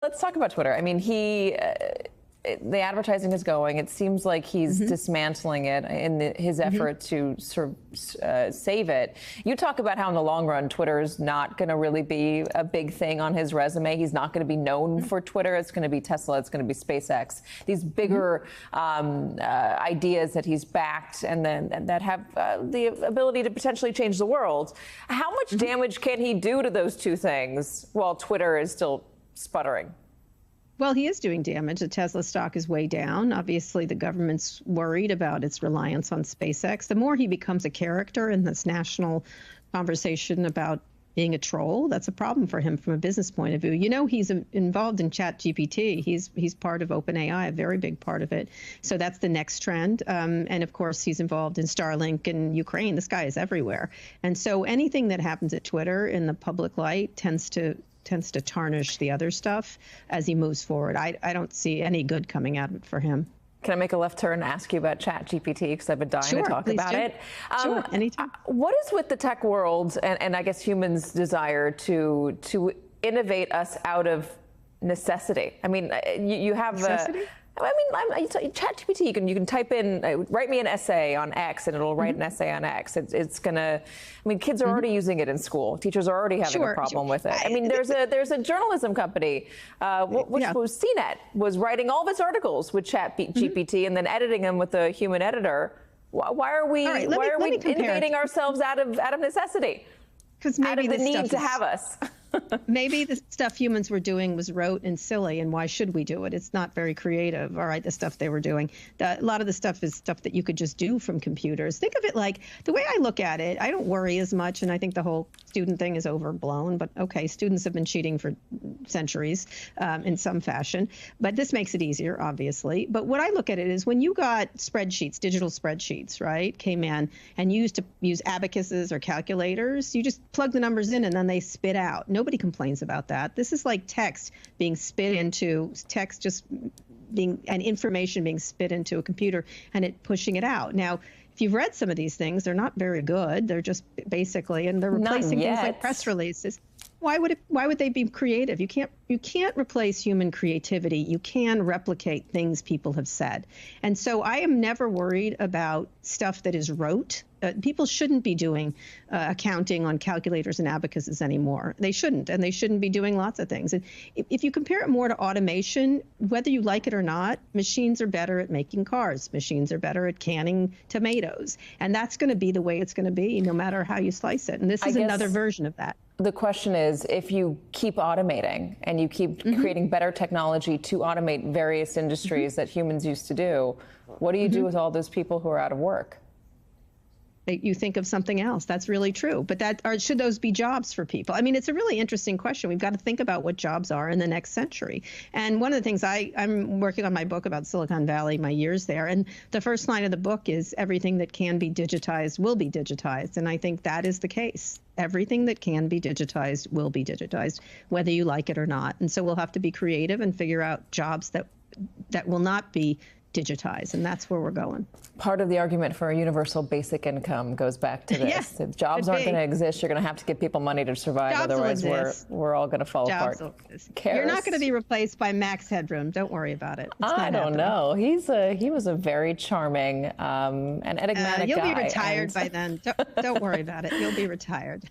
Let's talk about Twitter. I mean, the advertising is going. It seems like he's dismantling it in his effort to sort of save it. You talk about how in the long run, Twitter is not going to really be a big thing on his resume. He's not going to be known for Twitter. It's going to be Tesla. It's going to be SpaceX. These bigger ideas that he's backed and that have the ability to potentially change the world. How much damage can he do to those two things while Twitter is still sputtering? Well, he is doing damage. The Tesla stock is way down. Obviously, the government's worried about its reliance on SpaceX. The more he becomes a character in this national conversation about being a troll, that's a problem for him from a business point of view. You know, he's involved in ChatGPT. He's part of OpenAI, a very big part of it. So that's the next trend. And of course, he's involved in Starlink and Ukraine. This guy is everywhere. And so anything that happens at Twitter in the public light tends to tarnish the other stuff as he moves forward. I don't see any good coming out of it for him. Can I make a left turn and ask you about ChatGPT? Because I've been dying to talk about it. Sure, anytime. What is with the tech world and I guess humans' desire to innovate us out of necessity? I mean, you have necessity? ChatGPT, you can type in, write me an essay on X, and it'll write an essay on X. It's gonna, I mean, kids are already using it in school. Teachers are already having a problem with it. I mean, there's a journalism company, which was CNET, was writing all of its articles with ChatGPT and then editing them with a human editor. Why are we innovating ourselves out of necessity? Because maybe out of the need to have us. Maybe the stuff humans were doing was rote and silly, and why should we do it? It's not very creative, all right, the stuff they were doing. A lot of the stuff is stuff that you could just do from computers. Think of it like, the way I look at it, I don't worry as much, and I think the whole student thing is overblown, but okay, students have been cheating for centuries in some fashion, but this makes it easier, obviously. But what I look at it is when you got spreadsheets, digital spreadsheets, right, came in, and you used to use abacuses or calculators, you just plug the numbers in and then they spit out. Nobody complains about that. This is like text being spit into text, just being and information being spit into a computer and it pushing it out. Now, if you've read some of these things, they're not very good. They're just basically, and they're replacing things like press releases. Why would they be creative? You can't replace human creativity. You can replicate things people have said. And so I am never worried about stuff that is rote. People shouldn't be doing accounting on calculators and abacuses anymore. They shouldn't, and they shouldn't be doing lots of things. And if you compare it more to automation, whether you like it or not, machines are better at making cars. Machines are better at canning tomatoes. And that's going to be the way it's going to be, no matter how you slice it. And this is another version of that. The question is, if you keep automating and you keep creating better technology to automate various industries that humans used to do, what do you do with all those people who are out of work? You think of something else. That's really true. But should those be jobs for people? I mean, it's a really interesting question. We've got to think about what jobs are in the next century. And one of the things I'm working on my book about Silicon Valley, my years there. And the first line of the book is everything that can be digitized will be digitized. And I think that is the case. Everything that can be digitized will be digitized, whether you like it or not. And so we'll have to be creative and figure out jobs that will not be digitize, and that's where we're going. Part of the argument for a universal basic income goes back to this. Yes, if jobs aren't going to exist, you're going to have to give people money to survive. Jobs otherwise we're all going to fall apart. You're not going to be replaced by Max Headroom. Don't worry about it. I don't know. He was a very charming and enigmatic guy. You'll be retired by then. Don't worry about it. You'll be retired.